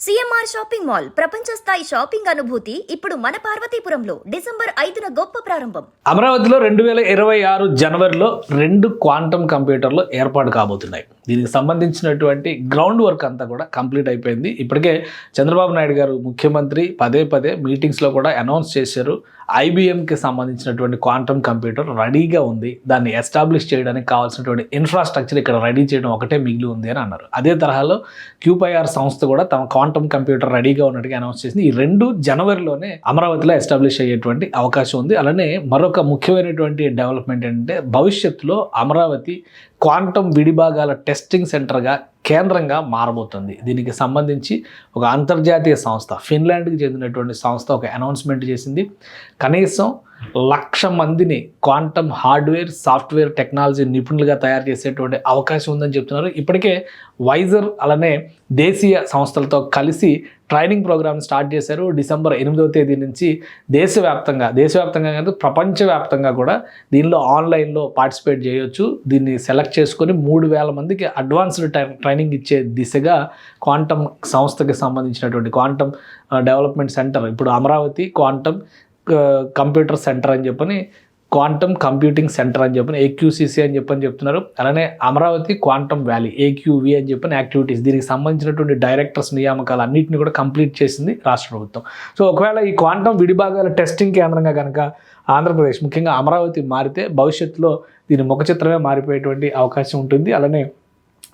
CMR shopping mall ప్రపంచ స్థాయి shopping అనుభూతి ఇప్పుడు మన పార్వతీపురంలో డిసెంబర్ 5న గొప్ప ప్రారంభం. అమరావతిలో 2026 జనవరిలో 2 క్వాంటమ్ కంప్యూటర్లు ఏర్పాటు కాబోతున్నాయి. దీనికి సంబంధించినటువంటి గ్రౌండ్ వర్క్ అంతా కూడా కంప్లీట్ అయిపోయింది. ఇప్పటికే చంద్రబాబు నాయుడు గారు ముఖ్యమంత్రి పదే మీటింగ్స్లో కూడా అనౌన్స్ చేశారు. ఐబిఎంకి సంబంధించినటువంటి క్వాంటమ్ కంప్యూటర్ రెడీగా ఉంది, దాన్ని ఎస్టాబ్లిష్ చేయడానికి కావాల్సినటువంటి ఇన్ఫ్రాస్ట్రక్చర్ ఇక్కడ రెడీ చేయడం ఒకటే మిగిలి ఉంది అని అన్నారు. అదే తరహాలో క్యూపైఆర్ సంస్థ కూడా తమ క్వాంటమ్ కంప్యూటర్ రెడీగా ఉన్నట్టుగా అనౌన్స్ చేసింది. ఈ 2 జనవరిలోనే అమరావతిలో ఎస్టాబ్లిష్ అయ్యేటువంటి అవకాశం ఉంది. అలానే మరొక ముఖ్యమైనటువంటి డెవలప్మెంట్ ఏంటంటే భవిష్యత్తులో అమరావతి క్వాంటమ్ విడిభాగాల టెస్టింగ్ సెంటర్గా కేంద్రంగా మారబోతుంది. దీనికి సంబంధించి ఒక అంతర్జాతీయ సంస్థ, ఫిన్లాండ్కి చెందినటువంటి సంస్థ ఒక అనౌన్స్మెంట్ చేసింది. కనీసం 1,00,000 మందిని క్వాంటమ్ హార్డ్వేర్ సాఫ్ట్వేర్ టెక్నాలజీ నిపుణులుగా తయారు చేసేటువంటి అవకాశం ఉందని చెప్తున్నారు. ఇప్పటికే వైజర్ అలానే దేశీయ సంస్థలతో కలిసి ట్రైనింగ్ ప్రోగ్రామ్ స్టార్ట్ చేశారు. డిసెంబర్ 8వ తేదీ నుంచి దేశవ్యాప్తంగా కాదు ప్రపంచవ్యాప్తంగా కూడా దీనిలో ఆన్లైన్లో పార్టిసిపేట్ చేయొచ్చు. దీన్ని సెలెక్ట్ చేసుకొని 3,000 మందికి అడ్వాన్స్డ్ ట్రైనింగ్ ఇచ్చే దిశగా క్వాంటమ్ సంస్థకి సంబంధించినటువంటి క్వాంటమ్ డెవలప్మెంట్ సెంటర్ ఇప్పుడు అమరావతి క్వాంటమ్ కంప్యూటర్ సెంటర్ అని చెప్పని, క్వాంటమ్ కంప్యూటింగ్ సెంటర్ అని చెప్పని, ఏక్యూసీసీ అని చెప్పని చెప్తున్నారు. అలానే అమరావతి క్వాంటమ్ వ్యాలీ ఏక్యూవీ అని చెప్పని యాక్టివిటీస్, దీనికి సంబంధించినటువంటి డైరెక్టర్స్ నియామకాలు అన్నింటినీ కూడా కంప్లీట్ చేసింది రాష్ట్ర ప్రభుత్వం. సో ఒకవేళ ఈ క్వాంటమ్ విడిభాగాల టెస్టింగ్ కేంద్రంగా కనుక ఆంధ్రప్రదేశ్ ముఖ్యంగా అమరావతి మారితే భవిష్యత్తులో దీని ముఖ చిత్రమే మారిపోయేటువంటి అవకాశం ఉంటుంది. అలానే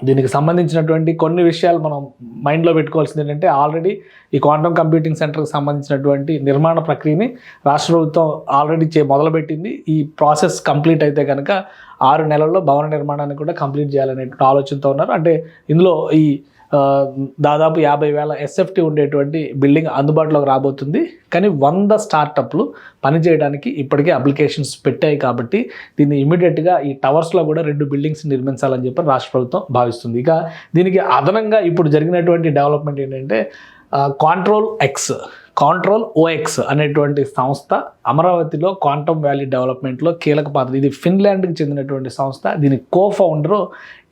దీనికి సంబంధించినటువంటి కొన్ని విషయాలు మనం మైండ్లో పెట్టుకోవాల్సింది ఏంటంటే, ఆల్రెడీ ఈ క్వాంటమ్ కంప్యూటింగ్ సెంటర్కి సంబంధించినటువంటి నిర్మాణ ప్రక్రియని రాష్ట్ర ప్రభుత్వం ఆల్రెడీ మొదలుపెట్టింది. ఈ ప్రాసెస్ కంప్లీట్ అయితే కనుక 6 నెలల్లో భవన నిర్మాణాన్ని కూడా కంప్లీట్ చేయాలనే ఆలోచనతో ఉన్నారు. అంటే ఇందులో ఈ దాదాపు 50,000 ఎస్ఎఫ్టీ ఉండేటువంటి బిల్డింగ్ అందుబాటులోకి రాబోతుంది. కానీ 100 స్టార్టప్లు పనిచేయడానికి ఇప్పటికే అప్లికేషన్స్ పెట్టాయి. కాబట్టి దీన్ని ఇమీడియట్గా ఈ టవర్స్లో కూడా 2 బిల్డింగ్స్ నిర్మించాలని చెప్పి రాష్ట్ర ప్రభుత్వం భావిస్తుంది. ఇక దీనికి అదనంగా ఇప్పుడు జరిగినటువంటి డెవలప్మెంట్ ఏంటంటే, కాంట్రోల్ ఓఎక్స్ అనేటువంటి సంస్థ అమరావతిలో క్వాంటమ్ వ్యాలీ డెవలప్మెంట్లో కీలక పాత్ర. ఇది ఫిన్లాండ్కి చెందినటువంటి సంస్థ. దీని కో-ఫౌండరు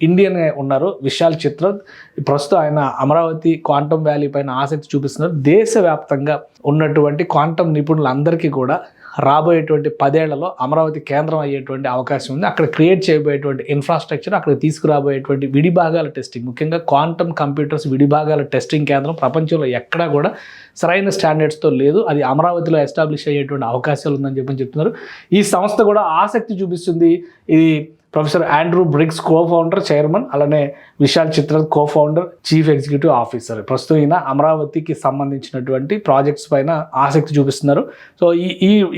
ఇండియన్ ఉన్నారు, విశాల్ చిత్రద్. ప్రస్తుతం ఆయన అమరావతి క్వాంటమ్ వ్యాలీ పైన ఆసక్తి చూపిస్తున్నారు. దేశవ్యాప్తంగా ఉన్నటువంటి క్వాంటమ్ నిపుణులందరికీ కూడా రాబోయేటువంటి 10 ఏళ్లలో అమరావతి కేంద్రం అయ్యేటువంటి అవకాశం ఉంది. అక్కడ క్రియేట్ చేయబోయేటువంటి ఇన్ఫ్రాస్ట్రక్చర్, అక్కడ తీసుకురాబోయేటువంటి విడిభాగాల టెస్టింగ్, ముఖ్యంగా క్వాంటమ్ కంప్యూటర్స్ విడిభాగాల టెస్టింగ్ కేంద్రం ప్రపంచంలో ఎక్కడా కూడా సరైన స్టాండర్డ్స్తో లేదు. అది అమరావతిలో ఎస్టాబ్లిష్ అయ్యేటువంటి అవకాశాలు ఉందని చెప్తున్నారు. ఈ సంస్థ కూడా ఆసక్తి చూపిస్తుంది. ఇది professor Andrew Briggs co-founder, chairman, అలానే Vishal Chitrad co-founder, chief executive officer. ప్రస్తుతం ఈయన అమరావతికి సంబంధించినటువంటి ప్రాజెక్ట్స్ పైన ఆసక్తి చూపిస్తున్నారు. సో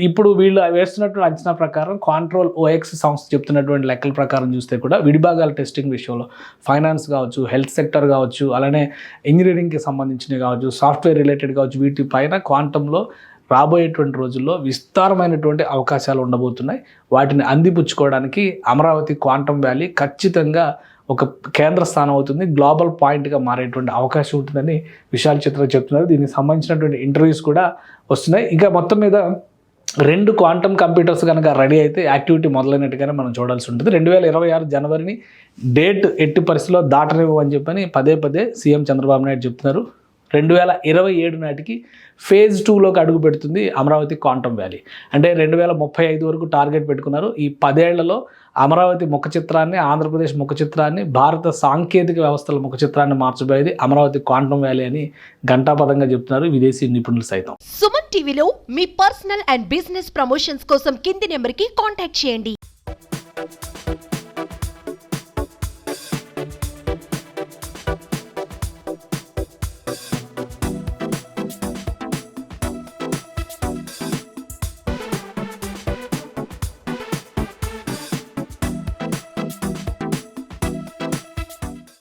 ఇప్పుడు వీళ్ళు వేస్తున్నటువంటి అంచనా ప్రకారం కాంట్రోల్ ఓఎక్స్ సంస్థ చెప్తున్నటువంటి లెక్కల ప్రకారం చూస్తే కూడా విడిభాగాల టెస్టింగ్ విషయంలో ఫైనాన్స్ కావచ్చు, హెల్త్ సెక్టర్ కావచ్చు, అలానే ఇంజనీరింగ్కి సంబంధించినవి కావచ్చు, సాఫ్ట్వేర్ రిలేటెడ్ కావచ్చు, వీటి పైన క్వాంటంలో రాబోయేటువంటి రోజుల్లో విస్తారమైనటువంటి అవకాశాలు ఉండబోతున్నాయి. వాటిని అందిపుచ్చుకోవడానికి అమరావతి క్వాంటమ్ వ్యాలీ ఖచ్చితంగా ఒక కేంద్ర స్థానం అవుతుంది, గ్లోబల్ పాయింట్గా మారేటువంటి అవకాశం ఉంటుందని విశాల్ చిత్ర చెప్తున్నారు. దీనికి సంబంధించినటువంటి ఇంటర్వ్యూస్ కూడా వస్తున్నాయి. ఇక మొత్తం మీద 2 క్వాంటమ్ కంప్యూటర్స్ కనుక రెడీ అయితే యాక్టివిటీ మొదలైనట్టుగానే మనం చూడాల్సి ఉంటుంది. 2026 జనవరిని డేట్ ఎట్టి పరిస్థితిలో దాటనివ్వని చెప్పని పదే సీఎం చంద్రబాబు నాయుడు చెప్తున్నారు. 2027 నాటికి ఫేజ్ 2లోకి అడుగు పెడుతుంది అమరావతి క్వాంటమ్ వ్యాలీ. అంటే 2035 వరకు టార్గెట్ పెట్టుకున్నారు. ఈ 10 ఏళ్లలో అమరావతి ముఖ చిత్రాన్ని, ఆంధ్రప్రదేశ్ ముఖ చిత్రాన్ని, భారత సాంకేతిక వ్యవస్థల ముఖ చిత్రాన్ని మార్చబోయేది అమరావతి క్వాంటమ్ వ్యాలీ అని ఘంటాపథంగా చెప్తున్నారు విదేశీ నిపుణులు సైతం. సుమన్ టీవీలో మీ పర్సనల్ అండ్ బిజినెస్ ప్రమోషన్స్ కోసం కింది నెంబర్కి కాంటాక్ట్ చేయండి.